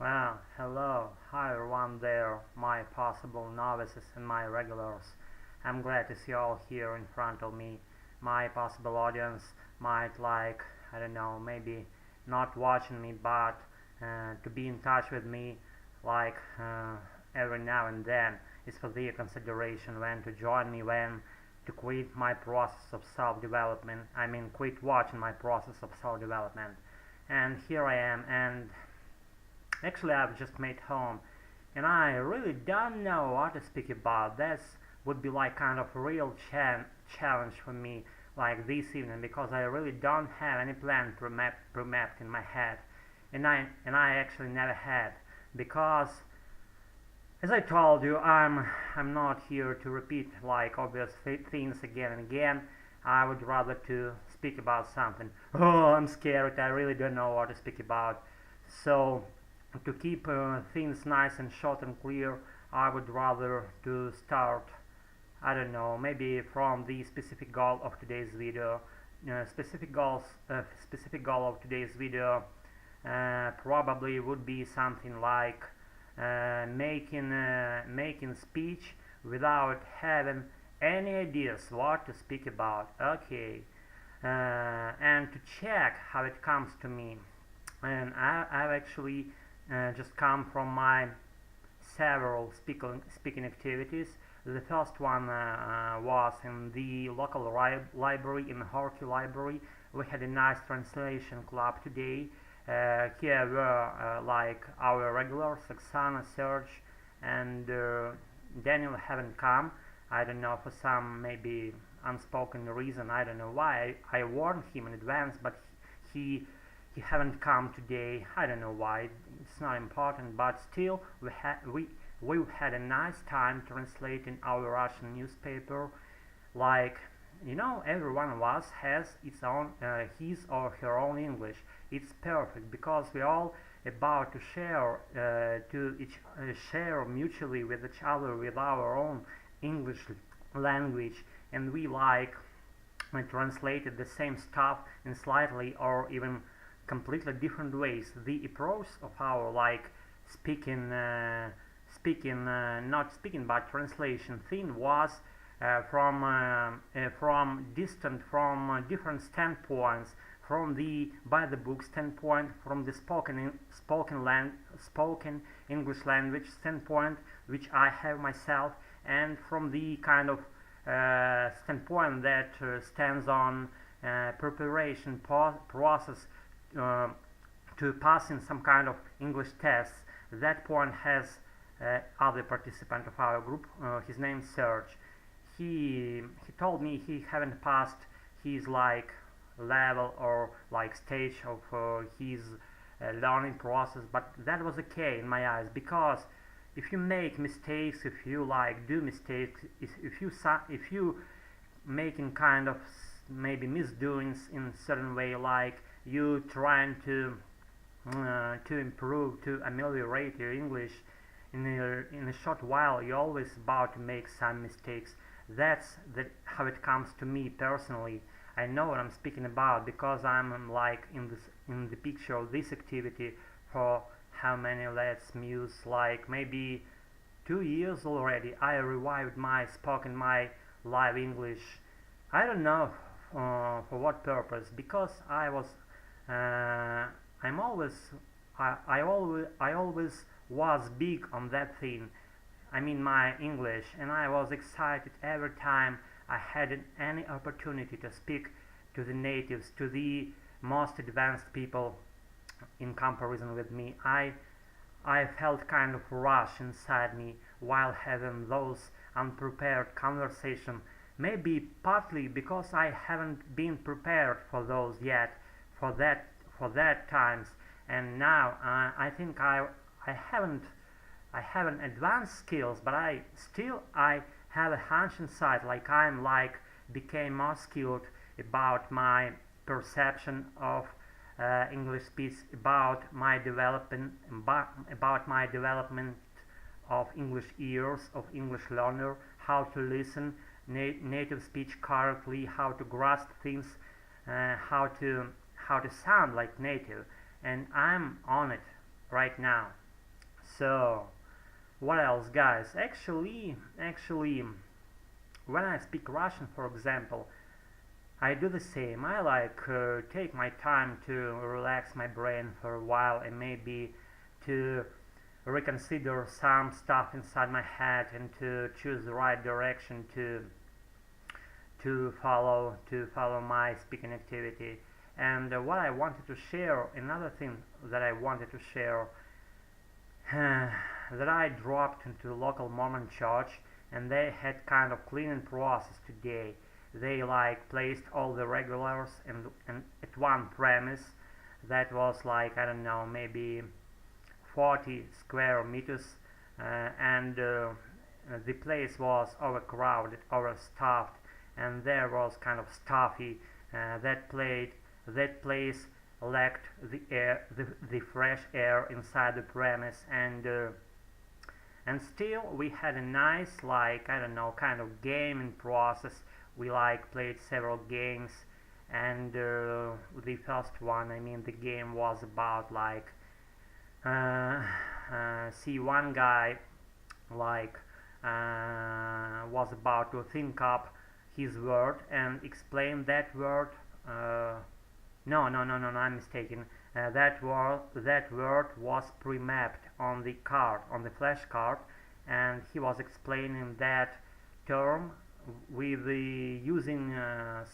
Well, hello, hi everyone there, my possible novices and my regulars. I'm glad to see you all here in front of me. My possible audience might like, I don't know, maybe not watching me, but to be in touch with me like every now and then is for their consideration when to join me, when to quit my process of self-development. I mean, quit watching my process of self-development. And here I am, and actually, I've just made home, and I really don't know what to speak about. This would be like kind of a real challenge for me, like this evening, because I really don't have any plan pre-mapped in my head, and I actually never had, because as I told you, I'm not here to repeat like obvious things again and again. I would rather to speak about something. Oh, I'm scared. I really don't know what to speak about. So to keep things nice and short and clear, I would rather to start, I don't know, maybe from the specific goal of today's video. Specific goal of today's video probably would be something like making speech without having any ideas what to speak about. Okay, and to check how it comes to me. And I've actually just come from my several speaking activities. The first one was in the local library, in the Horky Library. We had a nice translation club today. Here were like our regulars, Oksana, Serge, and Daniel haven't come. I don't know, for some maybe unspoken reason. I don't know why. I warned him in advance, but he haven't come today. I don't know why. It's not important, but still we had a nice time translating our Russian newspaper. Like, you know, every one of us has its own his or her own English. It's perfect because we all about to share share mutually with each other with our own English language, and we like translated the same stuff in slightly or even completely different ways. The approach of our like not speaking but translation thing was from different standpoints, from the by the book standpoint, from the spoken English language standpoint, which I have myself, and from the kind of standpoint that stands on preparation process to passing some kind of English tests. That point has other participant of our group. His name is Serge. He told me he haven't passed his like level or like stage of his learning process, but that was okay in my eyes, because if you make mistakes, if you like do mistakes, if you making kind of maybe misdoings in certain way, like you trying to improve, to ameliorate your English in a short while, you're always about to make some mistakes. That's how it comes to me personally. I know what I'm speaking about because I'm like in the picture of this activity for how many, let's muse, like maybe 2 years already. I revived my live English. I don't know for what purpose, because I was I'm always I always was big on that thing. I mean my English, and I was excited every time I had any opportunity to speak to the natives, to the most advanced people in comparison with me. I felt kind of rush inside me while having those unprepared conversation. Maybe partly because I haven't been prepared for those yet, for that times, and now I think I haven't advanced skills, but I have a hunch inside, like I'm like became more skilled about my perception of English speech, about my development of English ears, of English learner, how to listen native speech correctly, how to grasp things, how to sound like native, and I'm on it right now. So what else, guys? Actually, when I speak Russian, for example, I do the same. I like take my time to relax my brain for a while and maybe to reconsider some stuff inside my head and to choose the right direction to follow my speaking activity. And what I wanted to share, another thing that I wanted to share, that I dropped into a local Mormon church and they had kind of cleaning process today. They like placed all the regulars and at one premise that was like, I don't know, maybe 40 square meters, and the place was overcrowded, overstuffed, and there was kind of stuffy. That place lacked the fresh air inside the premise, and still we had a nice, like, I don't know, kind of gaming process. We like played several games, and the first one, I mean, the game was about like see, one guy like was about to think up his word and explain that word. No, I'm mistaken. That word was pre-mapped on the card, on the flashcard, and he was explaining that term with using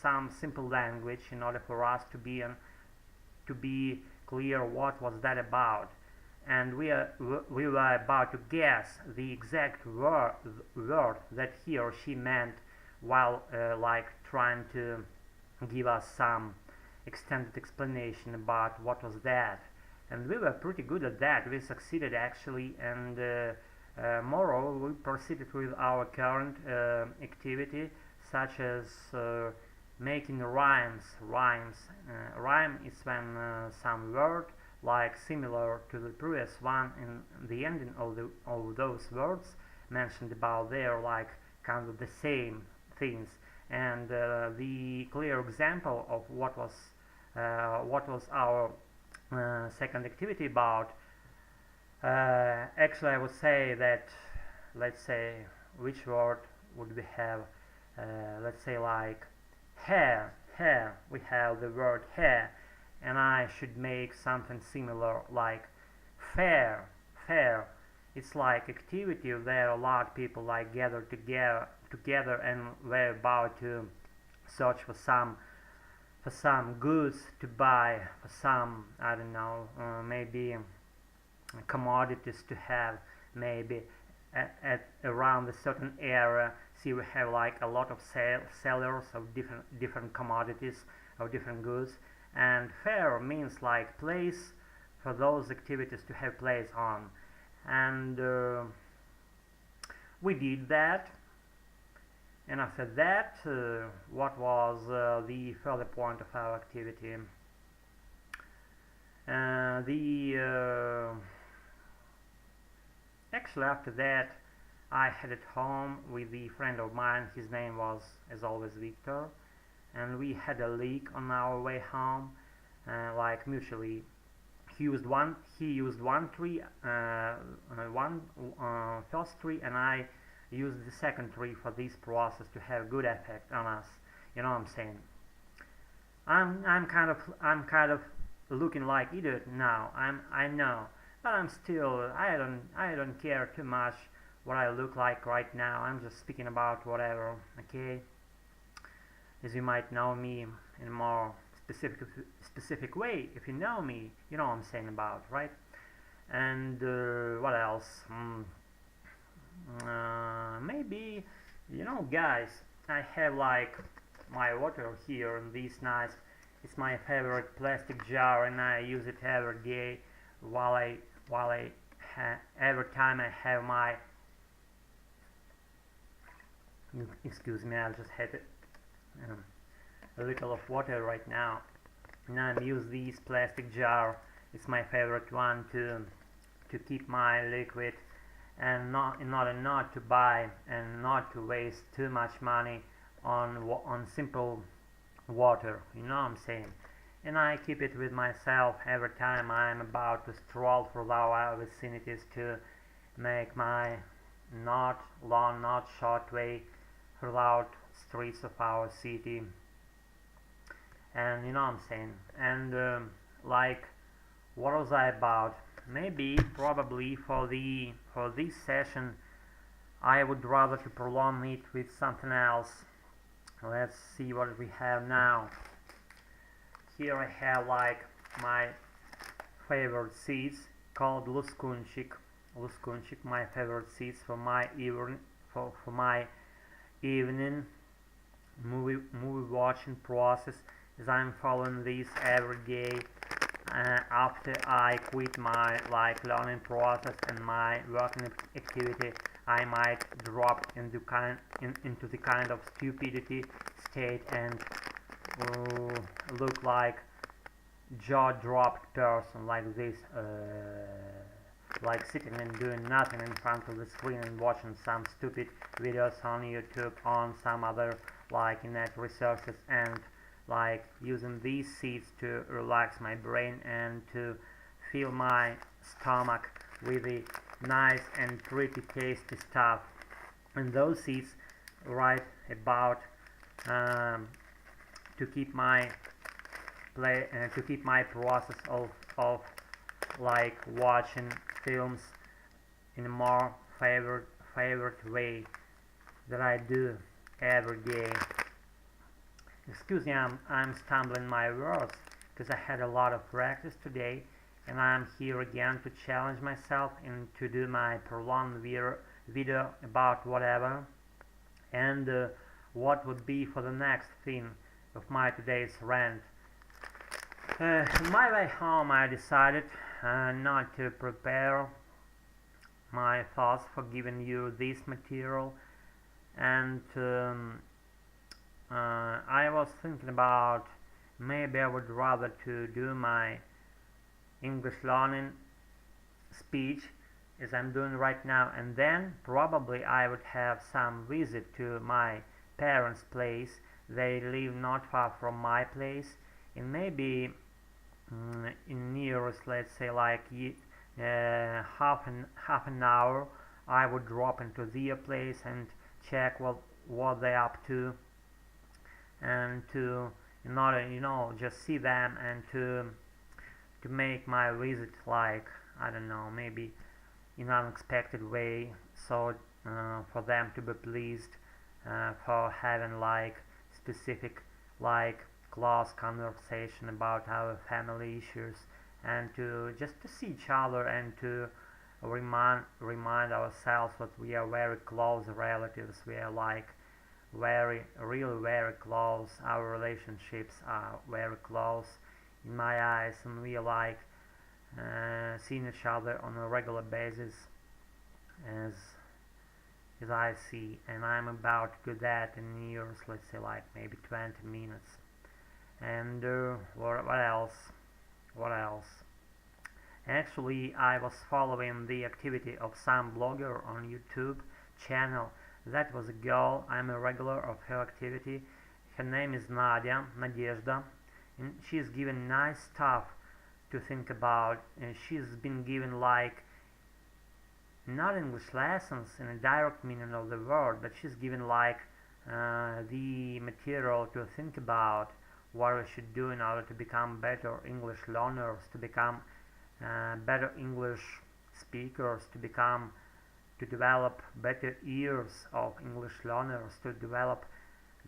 some simple language in order for us to be clear what was that about. And we were about to guess the exact word that he or she meant while like trying to give us some extended explanation about what was that. And we were pretty good at that. We succeeded actually, and moreover we proceeded with our current activity, such as making rhymes. Rhyme is when some word like similar to the previous one in the ending of those words mentioned above there, like kind of the same things. And the clear example of what was our second activity about, actually I would say that, let's say, which word would we have? Let's say like hair. We have the word hair, and I should make something similar like fair. It's like activity where a lot of people like gather together and we're about to search for some goods to buy, for some, I don't know, maybe commodities to have, maybe at around a certain area. See, we have like a lot of sellers of different commodities, of different goods, and fair means like place for those activities to have place on. And we did that. And after that, what was the further point of our activity? Actually, after that, I headed home with a friend of mine. His name was, as always, Victor, and we had a leak on our way home, like mutually. He used one tree, first tree, and I used the second tree for this process to have good effect on us. You know what I'm saying? I'm kind of looking like idiot now. I know, but I'm still, I don't care too much what I look like right now. I'm just speaking about whatever, okay? As you might know me in a more specific way. If you know me, you know what I'm saying about, right? And what else? Maybe, you know, guys, I have like my water here in this nice, it's my favorite plastic jar, and I use it every day every time I have my, excuse me, I just had a little of water right now, and I use this plastic jar. It's my favorite one to keep my liquid, and in order not to buy and not to waste too much money on simple water. You know what I'm saying? and I keep it with myself every time I'm about to stroll through our vicinities to make my not long, not short way throughout streets of our city. And you know what I'm saying. And like, what was I about? Maybe, probably for this session, I would rather to prolong it with something else. Let's see what we have now. Here I have like my favorite seeds called luskunchik. Luskunchik, my favorite seeds for my evening movie watching process, as I'm following this every day after I quit my learning process and my working activity. I might drop into the kind of stupidity state and look like jaw-dropped person like this, like sitting and doing nothing in front of the screen and watching some stupid videos on YouTube, on some other like internet resources, and like using these seeds to relax my brain and to fill my stomach with the nice and pretty tasty stuff. And those seeds right about to keep my process of like watching films in a more favorite way that I do every day. Excuse me, I'm stumbling my words because I had a lot of practice today, and I'm here again to challenge myself and to do my prolonged video about whatever, and what would be for the next theme of my today's rant. On my way home I decided not to prepare my thoughts for giving you this material, and I was thinking about maybe I would rather to do my English learning speech as I'm doing right now, and then probably I would have some visit to my parents' place. They live not far from my place, and maybe in nearest, let's say like half an hour, I would drop into their place and check what they're up to, and to in order, just see them, and to make my visit like, I don't know, maybe in an unexpected way, so for them to be pleased, for having like specific like close conversation about our family issues, and to just to see each other and to remind ourselves that we are very close relatives. We are like really very close. Our relationships are very close in my eyes, and we are like seeing each other on a regular basis, as I see, and I'm about to do that in years, let's say like maybe 20 minutes. And what else? Actually, I was following the activity of some blogger on YouTube channel. That was a girl. I'm a regular of her activity. Her name is Nadezhda, and she's given nice stuff to think about. And she's been given like not English lessons in a direct meaning of the word, but she's given like the material to think about what we should do in order to become better English learners, to become better English speakers, to develop better ears of English learners, to develop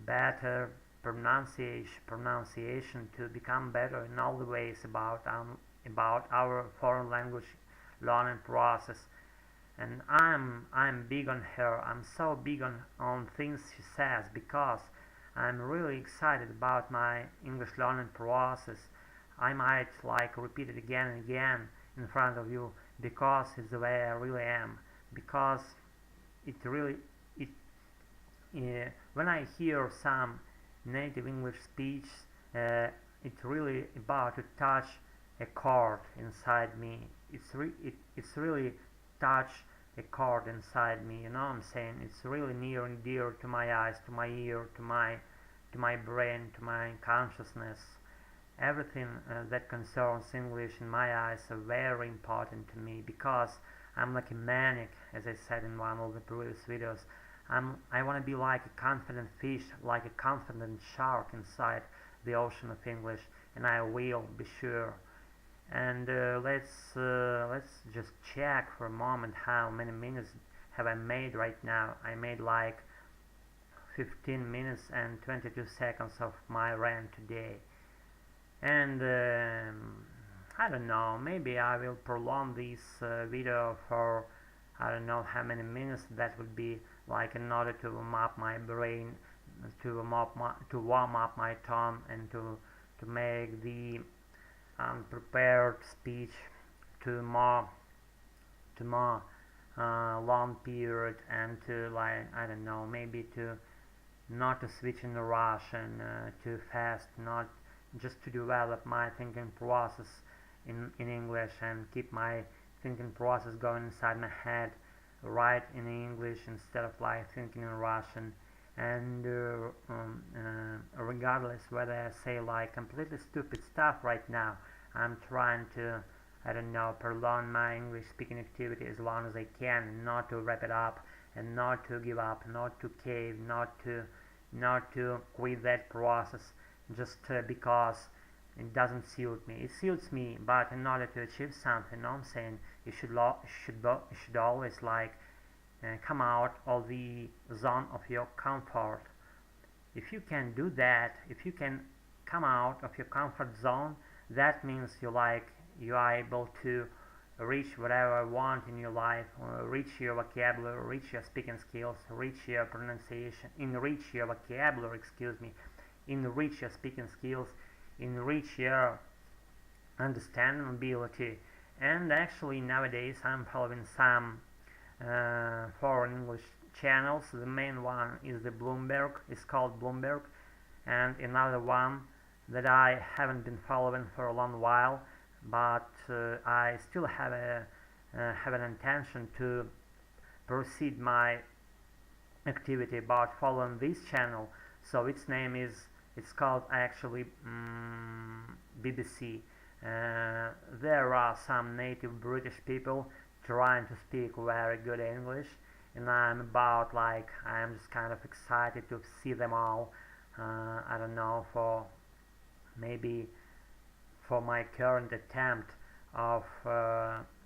better pronunciation, to become better in all the ways about our foreign language learning process. And I'm big on her. I'm so big on things she says, because I'm really excited about my English learning process. I might like repeat it again and again in front of you, because it's the way I really am. Because when I hear some native English speech, it's really about to touch a chord inside me. It's really touch a chord inside me. You know what I'm saying? It's really near and dear to my eyes, to my ear, to my brain, to my consciousness. everything that concerns English in my eyes are very important to me, because I'm like a maniac, as I said in one of the previous videos. I want to be like a confident fish, like a confident shark inside the ocean of English, and I will be sure. And let's just check for a moment how many minutes have I made right now. I made like 15 minutes and 22 seconds of my rant today. And I don't know, maybe I will prolong this video for I don't know how many minutes that would be, like in order to warm up my brain, to warm up my tongue, and to make the unprepared speech to more long period, and to, like, I don't know, maybe to not to switch in Russian too fast, not just to develop my thinking process in English, and keep my thinking process going inside my head, right in English instead of like thinking in Russian. And regardless whether I say like completely stupid stuff right now, I'm trying to, I don't know, prolong my English speaking activity as long as I can, and not to wrap it up, and not to give up, not to cave, not to quit that process just because it doesn't suit me. It suits me, but in order to achieve something, you know what I'm saying, you should always like come out of the zone of your comfort. If you can do that, if you can come out of your comfort zone, that means you are able to reach whatever you want in your life, reach your vocabulary, reach your speaking skills, reach your pronunciation, enrich your vocabulary, enrich your speaking skills, enrich your understanding ability. And actually nowadays I'm following some foreign English channels. The main one is the Bloomberg, it's called Bloomberg, and another one that I haven't been following for a long while, but I still have an intention to proceed my activity about following this channel. So its name is, it's called actually BBC. There are some native British people trying to speak very good English, and I'm just kind of excited to see them all. I don't know, for maybe for my current attempt of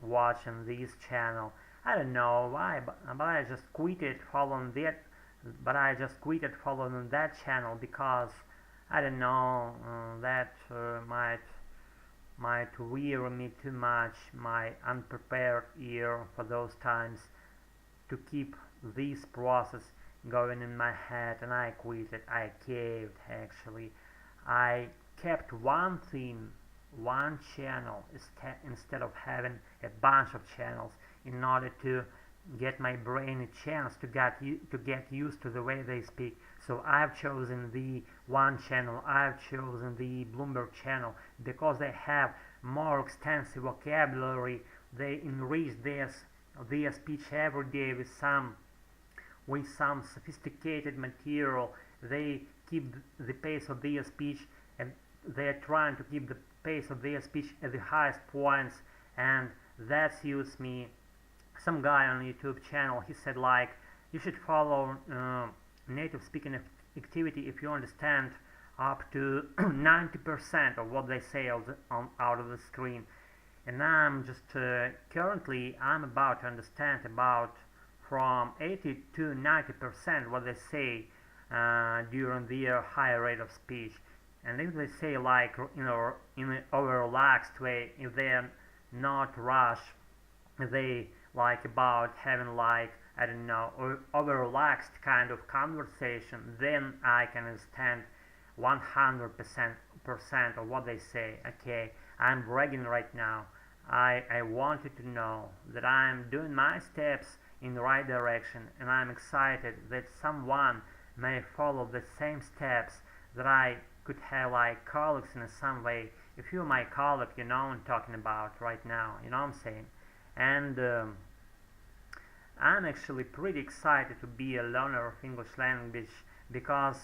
watching this channel. I don't know why, but I just quitted following that channel because I don't know, that might weary me too much, my unprepared ear for those times, to keep this process going in my head, and I quitted. I caved actually. I kept one theme, one channel, instead of having a bunch of channels, in order to get my brain a chance to get used to the way they speak. So I've chosen the one channel, I've chosen the Bloomberg channel, because they have more extensive vocabulary. They enrich their speech every day with some sophisticated material. They keep the pace of their speech, and they are trying to keep the pace of their speech at the highest points, and that suits me. Some guy on YouTube channel, he said like, you should follow native speaking activity if you understand up to 90% of what they say out of the screen. And I'm just currently I'm about to understand about from 80 to 90% what they say during their high rate of speech. And if they say like, you know, in an over relaxed way, if they're not rushed, they like about having like, I don't know, over relaxed kind of conversation, then I can understand 100% of what they say. Okay, I'm bragging right now. I want you to know that I'm doing my steps in the right direction, and I'm excited that someone may follow the same steps, that I could have like colleagues in some way. If you're my colleague, you know what I'm talking about right now, you know what I'm saying. And I'm actually pretty excited to be a learner of English language, because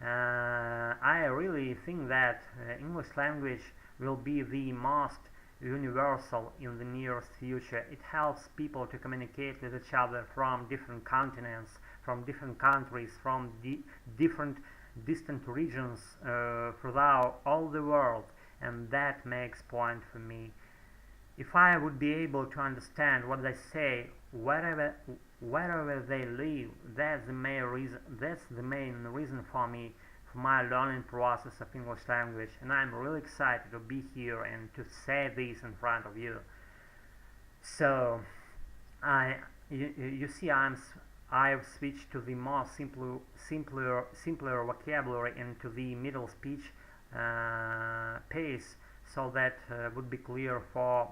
I really think that English language will be the most universal in the nearest future. It helps people to communicate with each other from different continents, from different countries, from different distant regions throughout all the world, and that makes point for me. If I would be able to understand what they say wherever they live, that's the main reason. That's the main reason for me for my learning process of English language, and I'm really excited to be here and to say this in front of you. So, you see, I've switched to the more simpler vocabulary and to the middle speech pace, so that would be clear for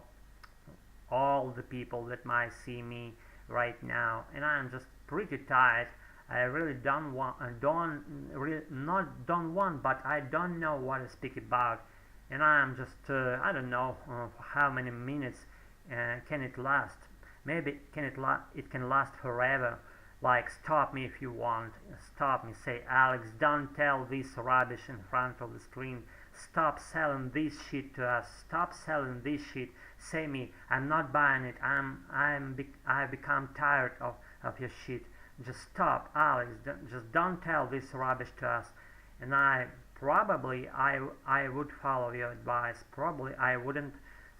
all the people that might see me right now. And I'm just pretty tired. I really don't want, don't want, but I don't know what to speak about. And I'm just, I don't know how many minutes can it last. Maybe it can last forever. Like, stop me if you want. Stop me. Say, Alex, don't tell this rubbish in front of the screen. Stop selling this shit to us. Stop selling this shit. Say me, I'm not buying it. I've become tired of your shit. Just stop, Alex. Just don't tell this rubbish to us. And I would follow your advice. Probably I wouldn't.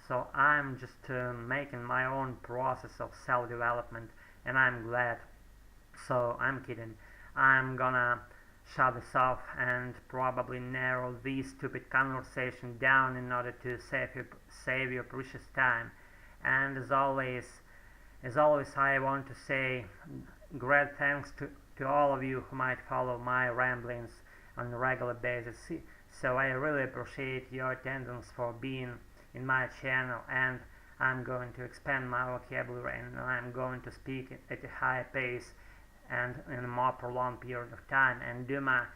So I'm just making my own process of self-development, and I'm glad. So I'm kidding. I'm gonna shut this off and probably narrow this stupid conversation down in order to save your precious time. And as always, I want to say great thanks to all of you who might follow my ramblings on a regular basis. So I really appreciate your attendance for being in my channel, and I'm going to expand my vocabulary, and I'm going to speak at a high pace and in a more prolonged period of time, and do my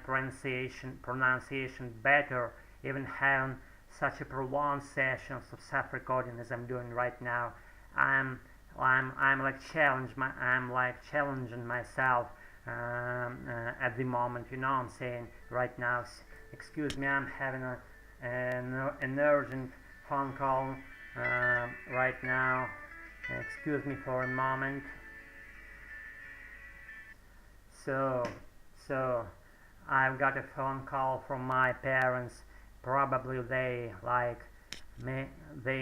pronunciation better, even having such a prolonged sessions of self-recording as I'm doing right now. I'm like challenging myself at the moment. You know what I'm saying right now. Excuse me, I'm having an urgent phone call right now. Excuse me for a moment. So I've got a phone call from my parents. Probably they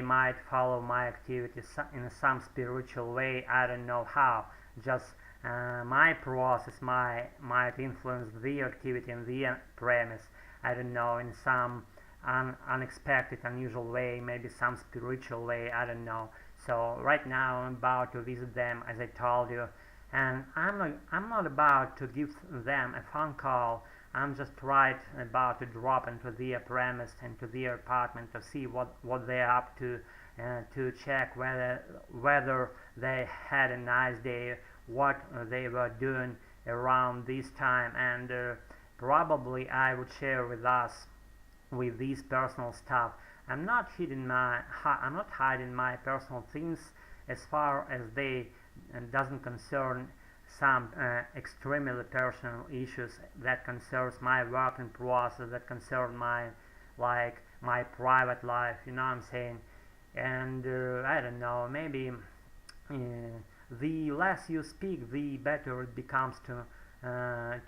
might follow my activities in some spiritual way. I don't know how. Just my process might influence the activity and the premise. I don't know, in some unexpected, unusual way, maybe some spiritual way. I don't know. So right now I'm about to visit them, as I told you. And I'm not about to give them a phone call. I'm just right about to drop into their premise, into their apartment, to see what they're up to check whether they had a nice day, what they were doing around this time, and probably I would share with these personal stuff. I'm not hiding my personal things as far as they doesn't concern some extremely personal issues that concerns my working process, that concern my private life. You know what I'm saying? And I don't know, maybe the less you speak, the better it becomes to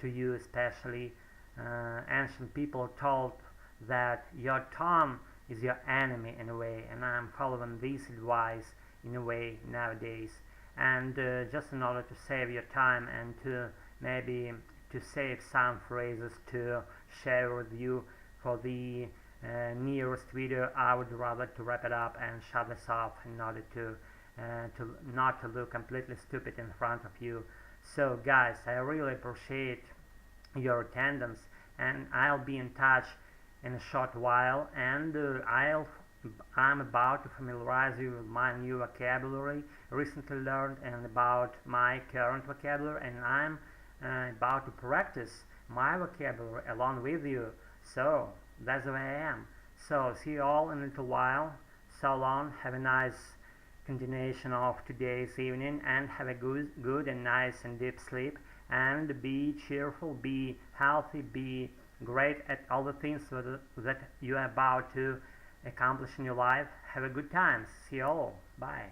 you. Especially ancient people told that your tongue is your enemy in a way, and I'm following this advice in a way nowadays. And just in order to save your time and to maybe to save some phrases to share with you for the nearest video, I would rather to wrap it up and shut this off in order to not to look completely stupid in front of you. So guys, I really appreciate your attendance, and I'll be in touch in a short while, and I'm about to familiarize you with my new vocabulary recently learned, and about my current vocabulary, and I'm about to practice my vocabulary along with you. So that's the way I am. So see you all in a little while. So long. Have a nice continuation of today's evening, and have a good and nice and deep sleep. and be cheerful, be healthy, be great at all the things that you are about to accomplish in your life. Have a good time. See you all. Bye.